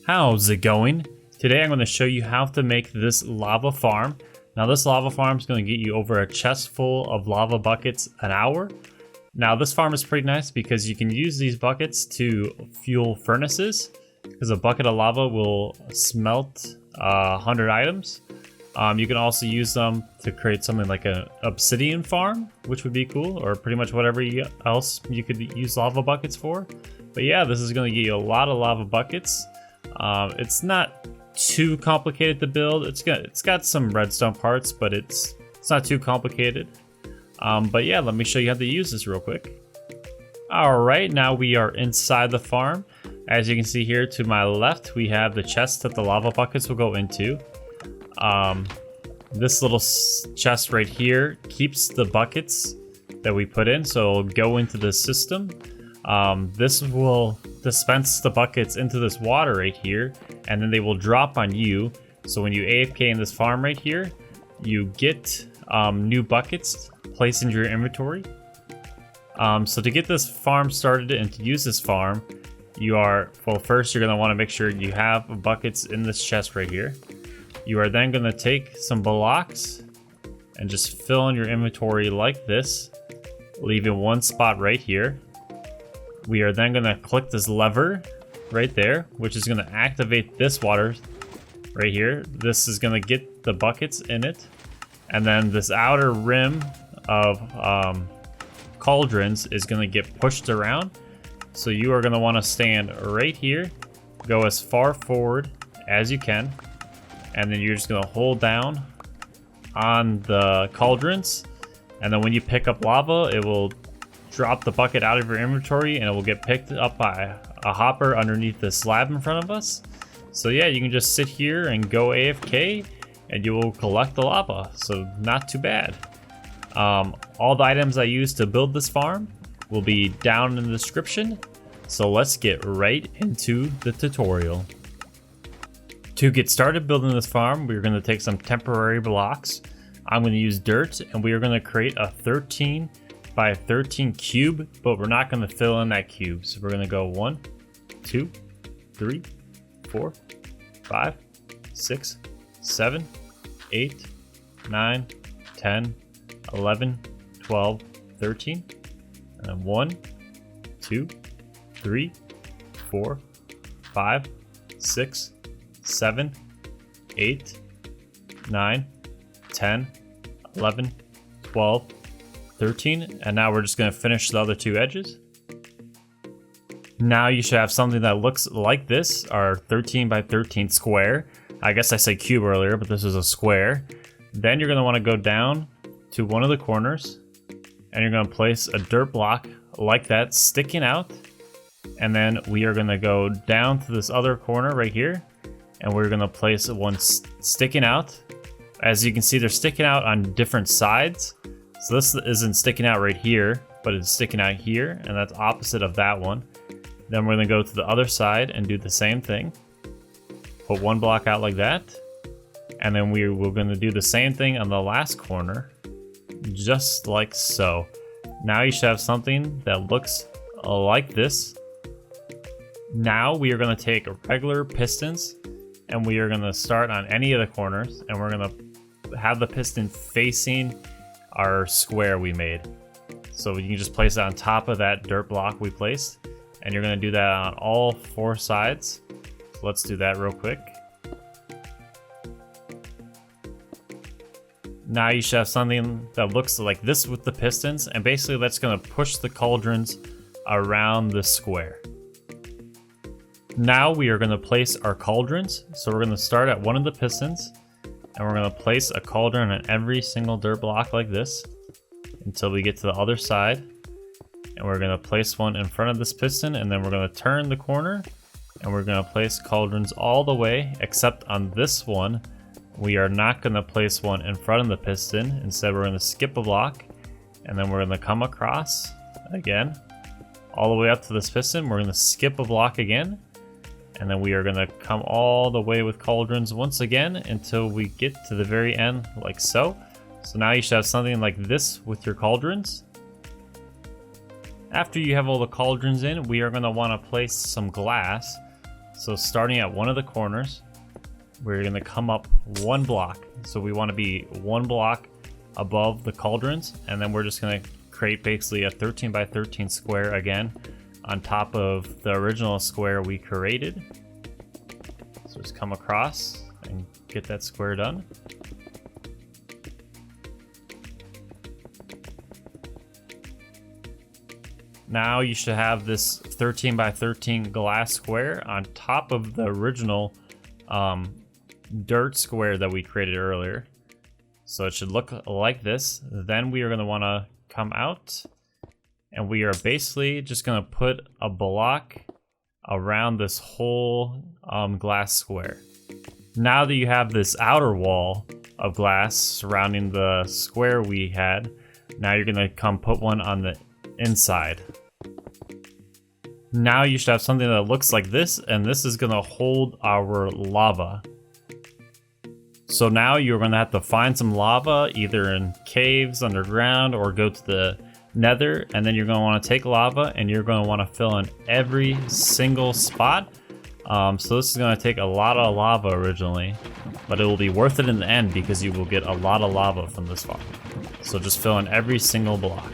How's it going? Today I'm going to show you how to make this lava farm. Now this lava farm is going to get you over a chest full of lava buckets an hour. Now this farm is pretty nice because you can use these buckets to fuel furnaces, because a bucket of lava will smelt 100 items. You can also use them to create something like an obsidian farm, which would be cool, or pretty much whatever else you could use lava buckets for. But yeah, this is going to get you a lot of lava buckets. It's not too complicated to build. It's got some redstone parts, but it's not too complicated. But yeah, let me show you how to use this real quick. Alright, now we are inside the farm. As you can see here to my left, we have the chest that the lava buckets will go into. This little chest right here keeps the buckets that we put in, so it'll go into the system. This will dispense the buckets into this water right here, and then they will drop on you. So when you AFK in this farm right here, you get new buckets placed into your inventory. So to get this farm started and to use this farm, first you're going to want to make sure you have buckets in this chest right here. You are then going to take some blocks and just fill in your inventory like this, leaving one spot right here. We are then going to click this lever right there, which is going to activate this water right here. This is going to get the buckets in it. And then this outer rim of cauldrons is going to get pushed around. So you are going to want to stand right here, go as far forward as you can, and then you're just going to hold down on the cauldrons. And then when you pick up lava, it will drop the bucket out of your inventory and it will get picked up by a hopper underneath the slab in front of us. So yeah, you can just sit here and go AFK and you will collect the lava, so not too bad. All the items I used to build this farm will be down in the description, so let's get right into the tutorial. To get started building this farm, we're going to take some temporary blocks. I'm going to use dirt, and we are going to create a 13 by 13 cube, but we're not going to fill in that cube. So we're going to go 1, 2, 3, 4, 5, 6, 7, 8, 9, 10, 11, 12, 13, and then 1, 2, 3, 4, 5, 6, 7, 8, 9, 10, 11, 12, 13, and now we're just going to finish the other two edges. Now you should have something that looks like this, our 13 by 13 square. I guess I said cube earlier, but this is a square. Then you're going to want to go down to one of the corners, and you're going to place a dirt block like that sticking out. And then we are going to go down to this other corner right here, and we're going to place one sticking out. As you can see, they're sticking out on different sides. So this isn't sticking out right here, but it's sticking out here, and that's opposite of that one. Then we're going to go to the other side and do the same thing. Put one block out like that. And then we're going to do the same thing on the last corner, just like so. Now you should have something that looks like this. Now we are going to take regular pistons, and we are going to start on any of the corners, and we're going to have the piston facing our square we made. So you can just place it on top of that dirt block we placed, and you're going to do that on all 4 sides. So let's do that real quick. Now you should have something that looks like this with the pistons, and basically that's going to push the cauldrons around the square. Now we are going to place our cauldrons. So we're going to start at one of the pistons, and we're going to place a cauldron on every single dirt block like this until we get to the other side. And we're going to place one in front of this piston, and then we're going to turn the corner, and we're going to place cauldrons all the way, except on this one we are not going to place one in front of the piston. Instead, we're going to skip a block, and then we're going to come across again all the way up to this piston. We're going to skip a block again, and then we are going to come all the way with cauldrons once again until we get to the very end, like so. So now you should have something like this with your cauldrons. After you have all the cauldrons in, we are going to want to place some glass. So starting at one of the corners, we're gonna come up one block. So we wanna be one block above the cauldrons, and then we're just gonna create basically a 13 by 13 square again on top of the original square we created. So just come across and get that square done. Now you should have this 13 by 13 glass square on top of the original dirt square that we created earlier. So it should look like this. Then we are going to want to come out, and we are basically just going to put a block around this whole glass square. Now that you have this outer wall of glass surrounding the square we had, now you're going to come put one on the inside. Now you should have something that looks like this, and this is going to hold our lava. So now you're going to have to find some lava either in caves underground or go to the Nether, and then you're going to want to take lava and you're going to want to fill in every single spot. So this is going to take a lot of lava originally, but it will be worth it in the end because you will get a lot of lava from this farm. So just fill in every single block.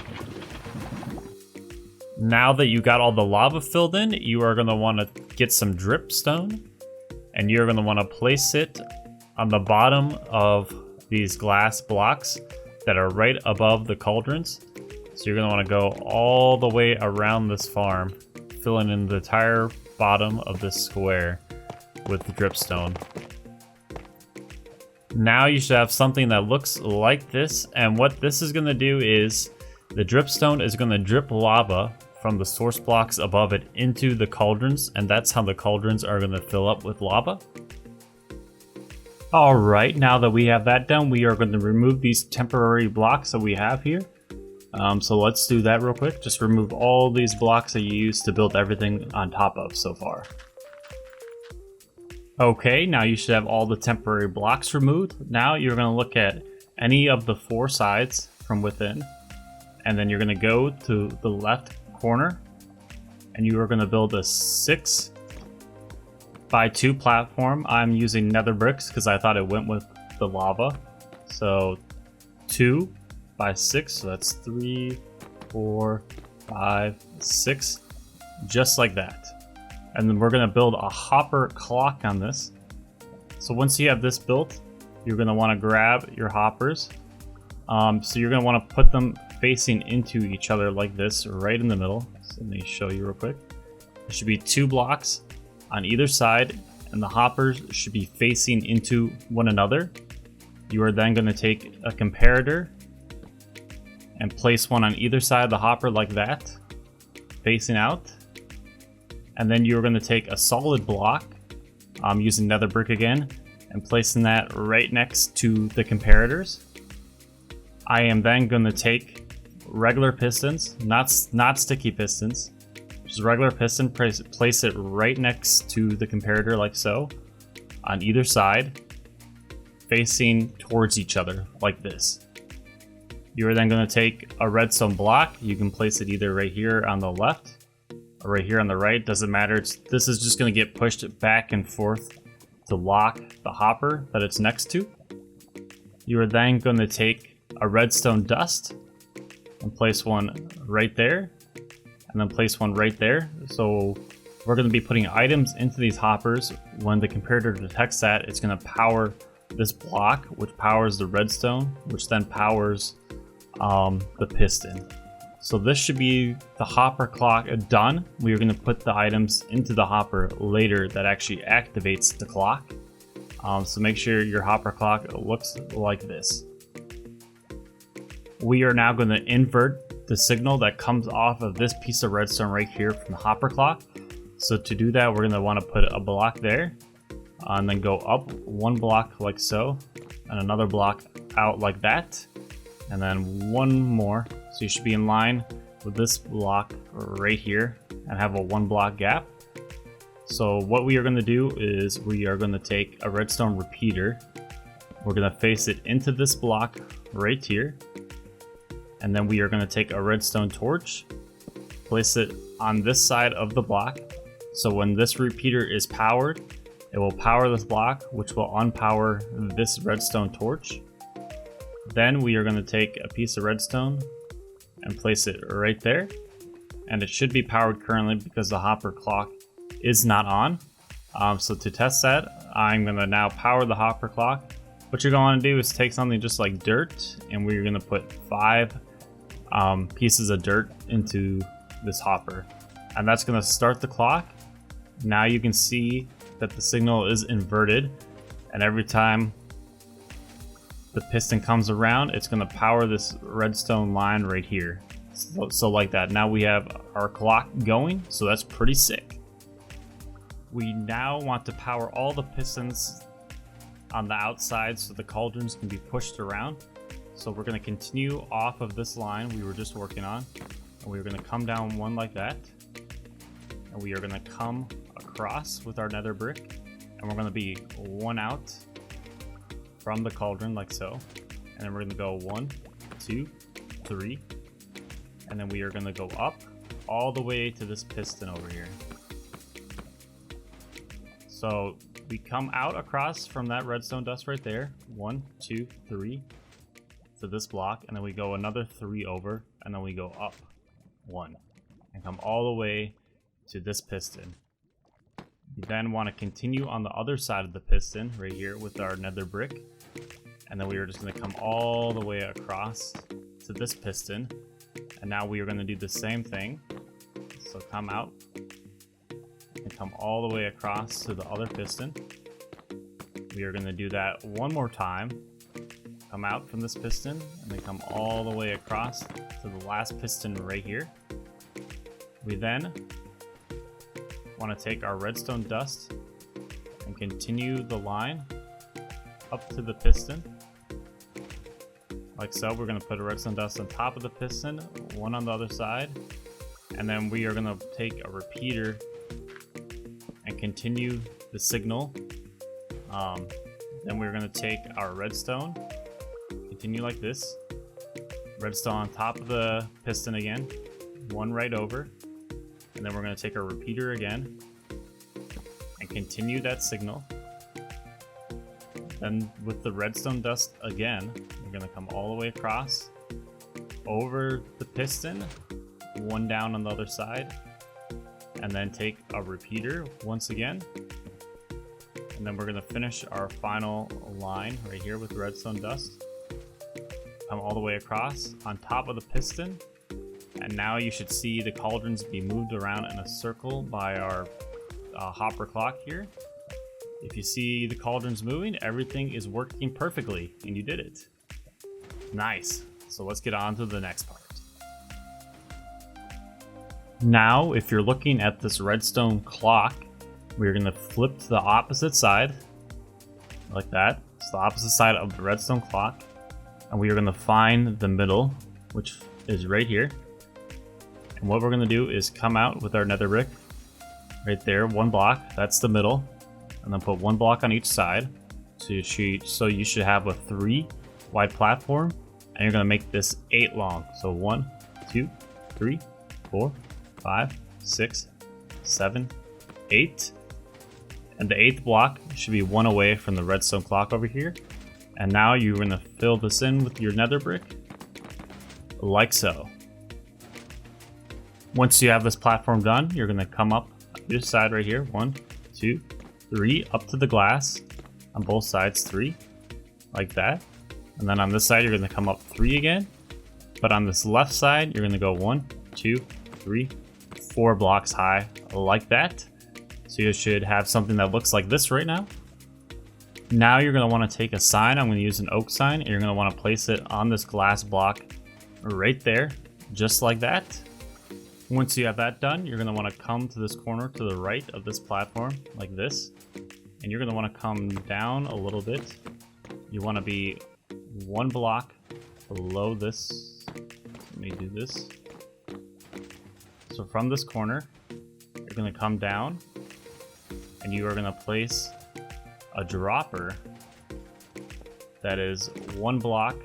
Now that you got all the lava filled in, you are going to want to get some dripstone, and you're going to want to place it on the bottom of these glass blocks that are right above the cauldrons. So you're going to want to go all the way around this farm, filling in the entire bottom of this square with the dripstone. Now you should have something that looks like this, and what this is going to do is the dripstone is going to drip lava from the source blocks above it into the cauldrons, and that's how the cauldrons are going to fill up with lava. Alright, now that we have that done, we are going to remove these temporary blocks that we have here. So let's do that real quick. Just remove all these blocks that you used to build everything on top of so far. Okay, now you should have all the temporary blocks removed. Now you're going to look at any of the four sides from within, and then you're going to go to the left corner, and you are going to build a 6 by 2 platform. I'm using nether bricks because I thought it went with the lava. So 2 by 6, so that's 3, 4, 5, 6, just like that. And then we're going to build a hopper clock on this. So once you have this built, you're going to want to grab your hoppers. So you're going to want to put them facing into each other like this, right in the middle. So let me show you real quick. There should be 2 blocks on either side, and the hoppers should be facing into one another. You are then going to take a comparator and place one on either side of the hopper like that, facing out. And then you're going to take a solid block, using nether brick again, and placing that right next to the comparators. I am then going to take regular pistons, not sticky pistons, just regular piston, place it right next to the comparator like so, on either side, facing towards each other like this. You are then going to take a redstone block. You can place it either right here on the left or right here on the right, doesn't matter. This is just going to get pushed back and forth to lock the hopper that it's next to. You are then going to take a redstone dust and place one right there, and then place one right there. So we're going to be putting items into these hoppers. When the comparator detects that, it's going to power this block, which powers the redstone, which then powers the piston. So this should be the hopper clock done. We are going to put the items into the hopper later that actually activates the clock. So make sure your hopper clock looks like this. We are now going to invert the signal that comes off of this piece of redstone right here from the hopper clock. So to do that, we're going to want to put a block there, and then go up one block like so, and another block out like that, and then one more. So you should be in line with this block right here and have a 1 block gap. So what we are going to do is we are going to take a redstone repeater. We're going to face it into this block right here. And then we are going to take a redstone torch, place it on this side of the block, So when this repeater is powered, it will power this block, which will unpower this redstone torch. Then we are going to take a piece of redstone and place it right there. And it should be powered currently because the hopper clock is not on. So to test that, I'm going to now power the hopper clock. What you're going to do is take something just like dirt, and we're going to put 5 pieces of dirt into this hopper. And that's going to start the clock. Now you can see that the signal is inverted, and every time the piston comes around, it's going to power this redstone line right here. So like that. Now we have our clock going, so that's pretty sick. We now want to power all the pistons on the outside so the cauldrons can be pushed around. So we're going to continue off of this line we were just working on, and we're going to come down one like that, and we are going to come across with our nether brick, and we're going to be one out from the cauldron like so, and then we're going to go 1, 2, 3, and then we are going to go up all the way to this piston over here. So we come out across from that redstone dust right there, 1, 2, 3 to this block, and then we go another 3 over, and then we go up 1 and come all the way to this piston. We then want to continue on the other side of the piston right here with our nether brick, and then we are just going to come all the way across to this piston, and now we are going to do the same thing. So come out and come all the way across to the other piston. We are going to do that one more time. Come out from this piston and then come all the way across to the last piston right here. We then want to take our redstone dust and continue the line up to the piston. Like so, we're going to put a redstone dust on top of the piston, one on the other side, and then we are going to take a repeater and continue the signal. Then we're going to take our redstone, continue like this, redstone on top of the piston again, one right over, and then we're going to take our repeater again and continue that signal. Then with the redstone dust again, we're going to come all the way across over the piston, one down on the other side, and then take a repeater once again. And then we're going to finish our final line right here with redstone dust. Come all the way across on top of the piston. And now you should see the cauldrons be moved around in a circle by our hopper clock here. If you see the cauldrons moving, everything is working perfectly, and you did it. Nice. So let's get on to the next part. Now, if you're looking at this redstone clock, we're going to flip to the opposite side, like that. It's the opposite side of the redstone clock, and we are going to find the middle, which is right here. And what we're going to do is come out with our nether brick, right there, 1 block, that's the middle, and then put 1 block on each side. So you should have a 3 wide platform, and you're going to make this 8 long. So 1, 2, 3, 4, 5, 6, 7, 8. And the 8th block should be 1 away from the redstone clock over here. And now you're going to fill this in with your nether brick, like so. Once you have this platform done, you're going to come up this side right here, 1, 2, 3, up to the glass, on both sides 3, like that. And then on this side, you're going to come up 3 again. But on this left side, you're going to go 1, 2, 3, 4 blocks high, like that. So you should have something that looks like this right now. Now you're going to want to take a sign. I'm going to use an oak sign, and you're going to want to place it on this glass block right there, just like that. Once you have that done, you're going to want to come to this corner to the right of this platform, like this. And you're going to want to come down a little bit. You want to be 1 block below this. Let me do this. So from this corner, you're going to come down, and you are going to place a dropper that is 1 block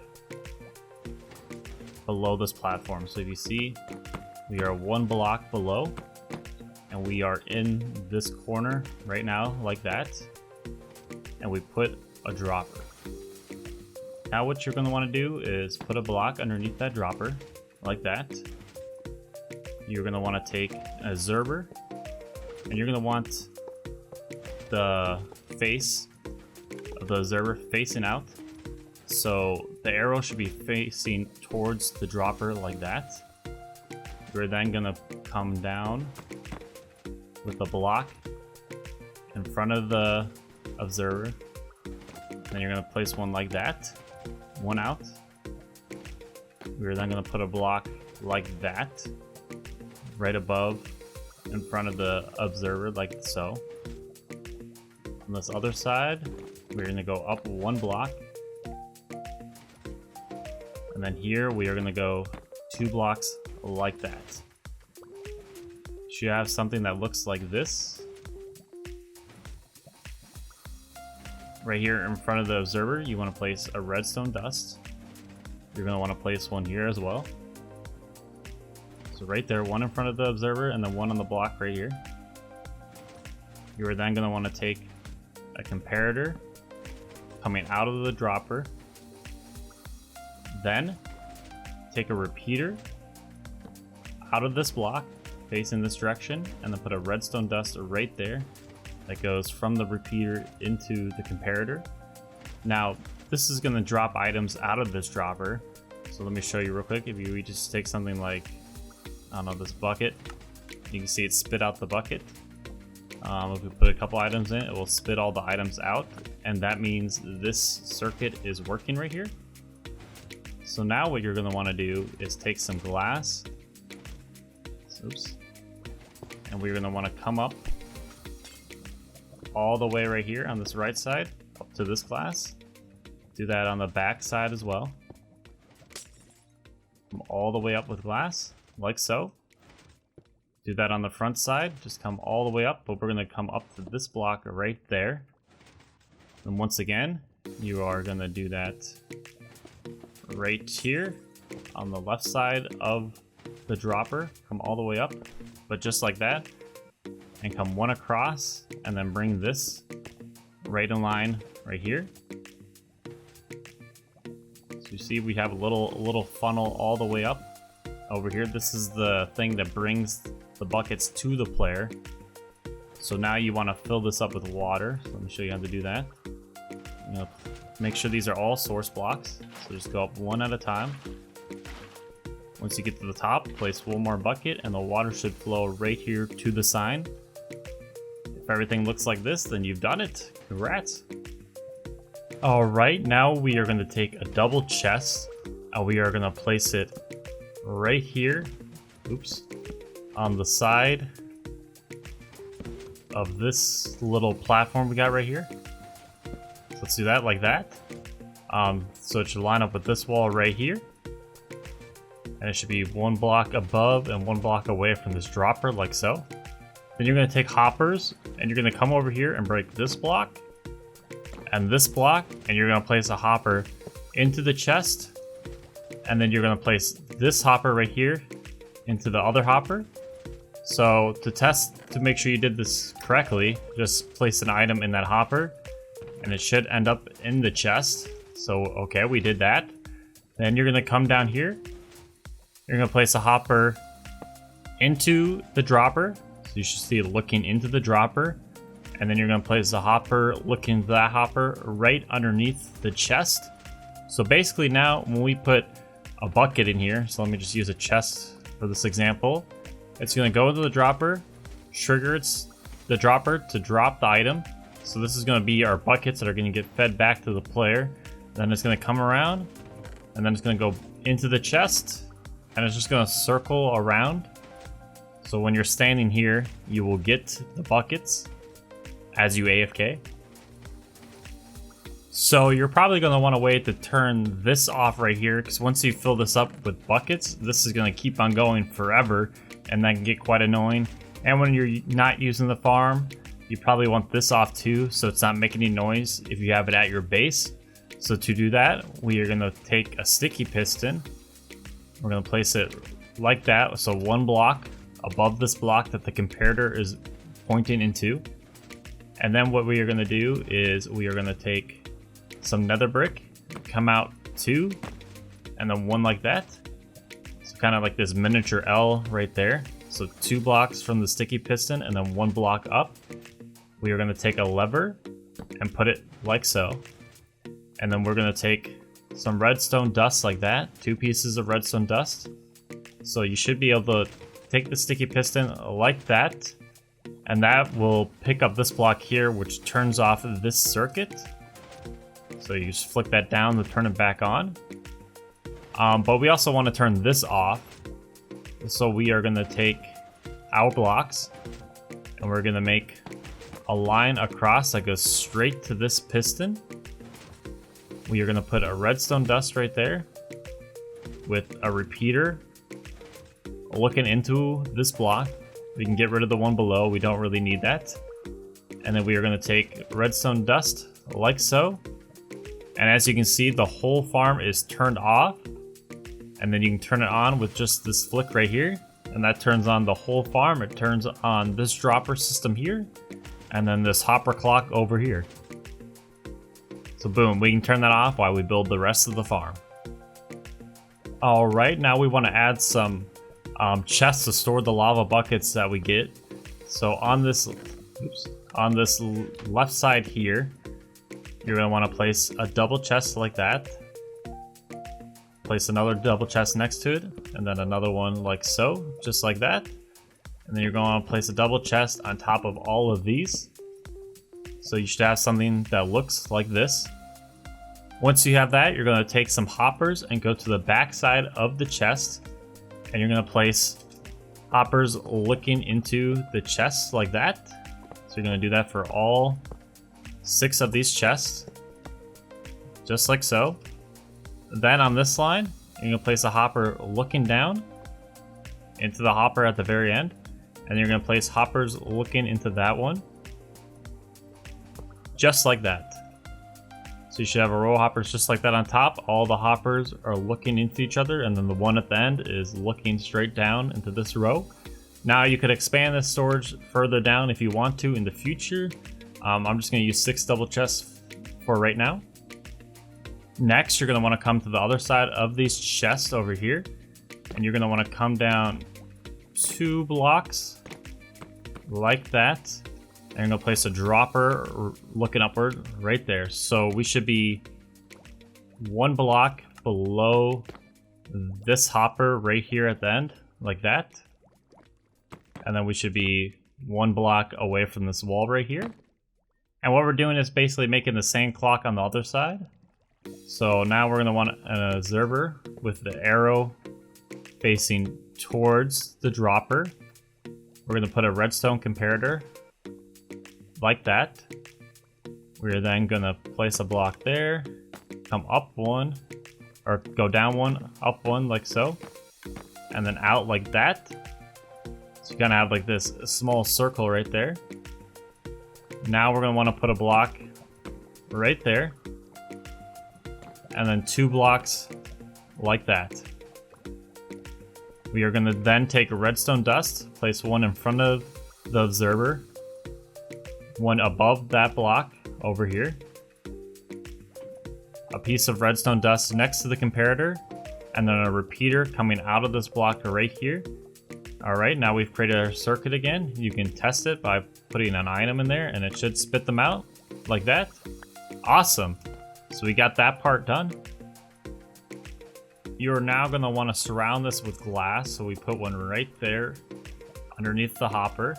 below this platform. So if you see, we are 1 block below, and we are in this corner right now like that, and we put a dropper. Now what you're going to want to do is put a block underneath that dropper like that. You're going to want to take a observer, and you're going to want the face of the observer facing out. So the arrow should be facing towards the dropper like that. We're then going to come down with a block in front of the observer. Then you're going to place one like that, one out. We're then going to put a block like that right above in front of the observer like so. On this other side, we're going to go up one block. And then here we are going to go 2 blocks like that. You have something that looks like this. Right here in front of the observer, you want to place a redstone dust. You're going to want to place one here as well. So right there, one in front of the observer and then one on the block right here. You are then going to want to take a comparator coming out of the dropper. Then take a repeater out of this block facing this direction, and then put a redstone dust right there that goes from the repeater into the comparator. Now this is going to drop items out of this dropper, so let me show you real quick. If you just take something like, I don't know, this bucket, you can see it spit out the bucket. If we put a couple items in, it will spit all the items out, and that means this circuit is working right here. So now what you're going to want to do is take some glass, oops, and we're going to want to come up all the way right here on this right side up to this glass. Do that on the back side as well. Come all the way up with glass like so. Do that on the front side, just come all the way up, but we're going to come up to this block right there. And once again, you are going to do that right here on the left side of the dropper. Come all the way up, but just like that, and come one across, and then bring this right in line right here. So you see we have a little funnel all the way up over here. This is the thing that brings the buckets to the player. So now you want to fill this up with water. So let me show you how to do that. You know, make sure these are all source blocks. So just go up one at a time. Once you get to the top, place one more bucket and the water should flow right here to the sign. If everything looks like this, then you've done it. Congrats. Alright, now we are going to take a double chest and we are going to place it right here, oops, on the side of this little platform we got right here. So let's do that like that. So it should line up with this wall right here. And it should be one block above and one block away from this dropper like so. Then you're going to take hoppers and you're going to come over here and break this block and this block, and you're going to place a hopper into the chest, and then you're going to place this hopper right here into the other hopper. So to test to make sure you did this correctly, just place an item in that hopper and it should end up in the chest. So okay, we did that. Then you're going to come down here. You're going to place a hopper into the dropper. So you should see it looking into the dropper. And then you're going to place a hopper looking at that hopper right underneath the chest. So basically now when we put a bucket in here, so let me just use a chest for this example. It's going to go into the dropper, trigger the dropper to drop the item. So this is going to be our buckets that are going to get fed back to the player. Then it's going to come around and then it's going to go into the chest. And it's just going to circle around. So when you're standing here, you will get the buckets as you AFK. So you're probably going to want to wait to turn this off right here, because once you fill this up with buckets, this is going to keep on going forever, and that can get quite annoying. And when you're not using the farm, you probably want this off too, so it's not making any noise if you have it at your base. So to do that, we are going to take a sticky piston. We're going to place it like that, so one block above this block that the comparator is pointing into. And then what we are going to do is we are going to take some nether brick, come out 2, and then 1 like that. So kind of like this miniature L right there. So 2 blocks from the sticky piston and then 1 block up. We are going to take a lever and put it like so. And then we're going to take some redstone dust like that, 2 pieces of redstone dust. So you should be able to take the sticky piston like that, and that will pick up this block here, which turns off this circuit. So you just flick that down to turn it back on. But we also want to turn this off. So we are going to take our blocks and we're going to make a line across that goes straight to this piston. We are going to put a redstone dust right there with a repeater looking into this block. We can get rid of the one below, we don't really need that. And then we are going to take redstone dust like so. And as you can see, the whole farm is turned off. And then you can turn it on with just this flick right here. And that turns on the whole farm. It turns on this dropper system here. And then this hopper clock over here. So boom, we can turn that off while we build the rest of the farm. Alright, now we want to add some chests to store the lava buckets that we get. So on this left side here, you're going to want to place a double chest like that. Place another double chest next to it, and then another one like so, just like that. And then you're going to place a double chest on top of all of these. So you should have something that looks like this. Once you have that, you're going to take some hoppers and go to the back side of the chest. And you're going to place hoppers looking into the chests like that. So you're going to do that for all 6 of these chests. Just like so. Then on this line, you're going to place a hopper looking down into the hopper at the very end. And you're going to place hoppers looking into that one. Just like that. So you should have a row of hoppers just like that on top. All the hoppers are looking into each other, and then the one at the end is looking straight down into this row. Now you could expand this storage further down if you want to in the future. I'm just going to use 6 double chests for right now. Next, you're going to want to come to the other side of these chests over here, and you're going to want to come down 2 blocks like that. And you're going to place a dropper looking upward right there. So we should be 1 block below this hopper right here at the end, like that. And then we should be 1 block away from this wall right here. And what we're doing is basically making the same clock on the other side. So now we're going to want an observer with the arrow facing towards the dropper. We're going to put a redstone comparator like that. We're then gonna place a block there, come up 1, or go down 1, up 1 like so, and then out like that. So you're gonna have like this small circle right there. Now we're gonna want to put a block right there, and then 2 blocks like that. We are gonna then take a redstone dust, place 1 in front of the observer, 1 above that block over here, a piece of redstone dust next to the comparator, and then a repeater coming out of this block right here. Alright, now we've created our circuit again. You can test it by putting an item in there and it should spit them out like that. Awesome! So we got that part done. You're now going to want to surround this with glass, so we put one right there underneath the hopper.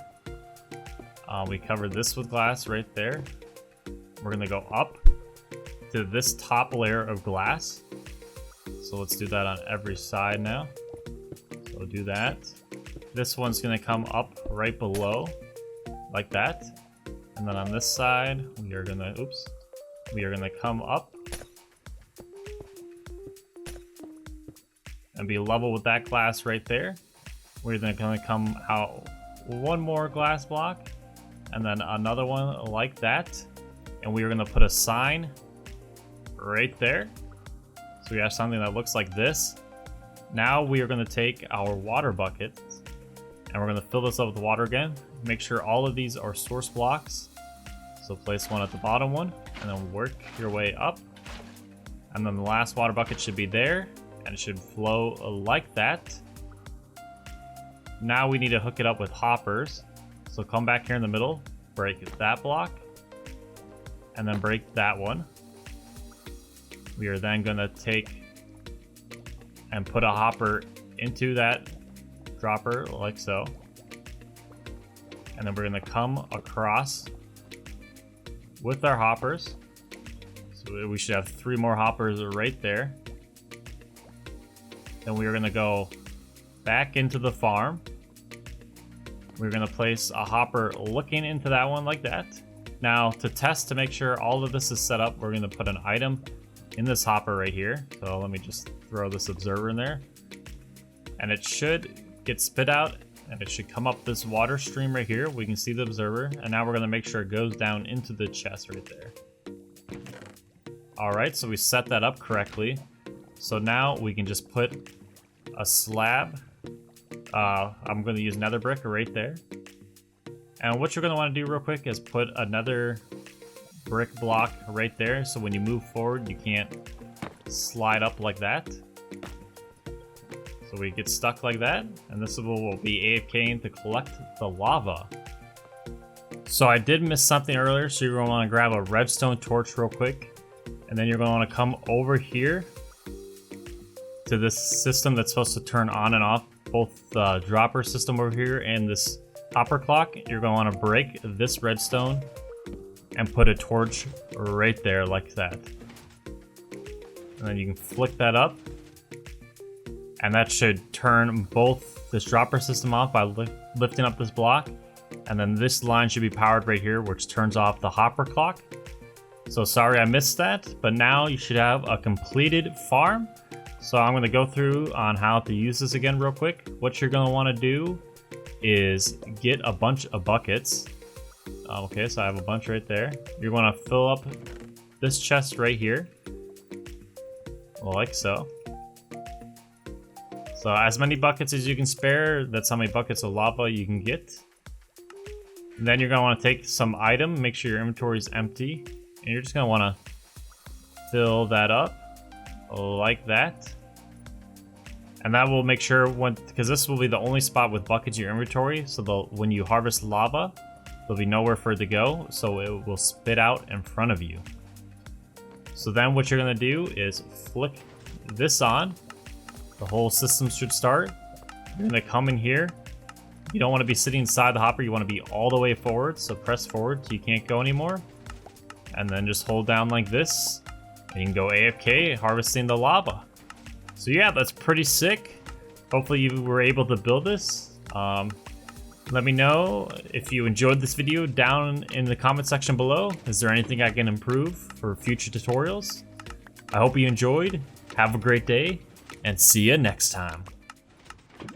We covered this with glass right there. We're going to go up to this top layer of glass. So let's do that on every side now. So we'll do that. This one's going to come up right below, like that. And then on this side, we are going to come up and be level with that glass right there. We're then going to come out 1 more glass block, and then another one like that. And we are going to put a sign right there. So we have something that looks like this. Now we are going to take our water bucket And we're gonna fill this up with water again. Make sure all of these are source blocks. So place one at the bottom one, and then work your way up. And then the last water bucket should be there, and it should flow like that. Now we need to hook it up with hoppers. So come back here in the middle, break that block, and then break that one. We are then gonna take and put a hopper into that dropper like so. And then we're gonna come across with our hoppers. So we should have 3 more hoppers right there. Then we are gonna go back into the farm. We're gonna place a hopper looking into that one like that. Now to test to make sure all of this is set up, we're gonna put an item in this hopper right here. So let me just throw this observer in there. And it should get spit out, and it should come up this water stream right here. We can see the observer, and now we're gonna make sure it goes down into the chest right there. All right, so we set that up correctly. So now we can just put a slab. I'm gonna use nether brick right there. And what you're gonna wanna do real quick is put another brick block right there. So when you move forward, you can't slide up like that. So we get stuck like that, and this will be AFKing to collect the lava. So I did miss something earlier, so you're going to want to grab a redstone torch real quick, and then you're going to want to come over here to this system that's supposed to turn on and off both the dropper system over here and this hopper clock. You're going to want to break this redstone and put a torch right there like that. And then you can flick that up. And that should turn both this dropper system off by lifting up this block. And then this line should be powered right here, which turns off the hopper clock. So sorry I missed that, but now you should have a completed farm. So I'm gonna go through on how to use this again real quick. What you're gonna wanna do is get a bunch of buckets. Okay, so I have a bunch right there. You're gonna fill up this chest right here, like so. So as many buckets as you can spare, that's how many buckets of lava you can get. And then you're gonna wanna take some item, make sure your inventory is empty, and you're just gonna wanna fill that up like that. And that will make sure, because this will be the only spot with buckets in your inventory, so when you harvest lava, there'll be nowhere for it to go, so it will spit out in front of you. So then what you're gonna do is flick this on. The whole system should start. You're gonna come in here. You don't want to be sitting inside the hopper, you want to be all the way forward, so press forward so you can't go anymore. And then just hold down like this, and you can go AFK harvesting the lava. So yeah, that's pretty sick. Hopefully you were able to build this. Let me know if you enjoyed this video down in the comment section below. Is there anything I can improve for future tutorials? I hope you enjoyed. Have a great day, and see you next time.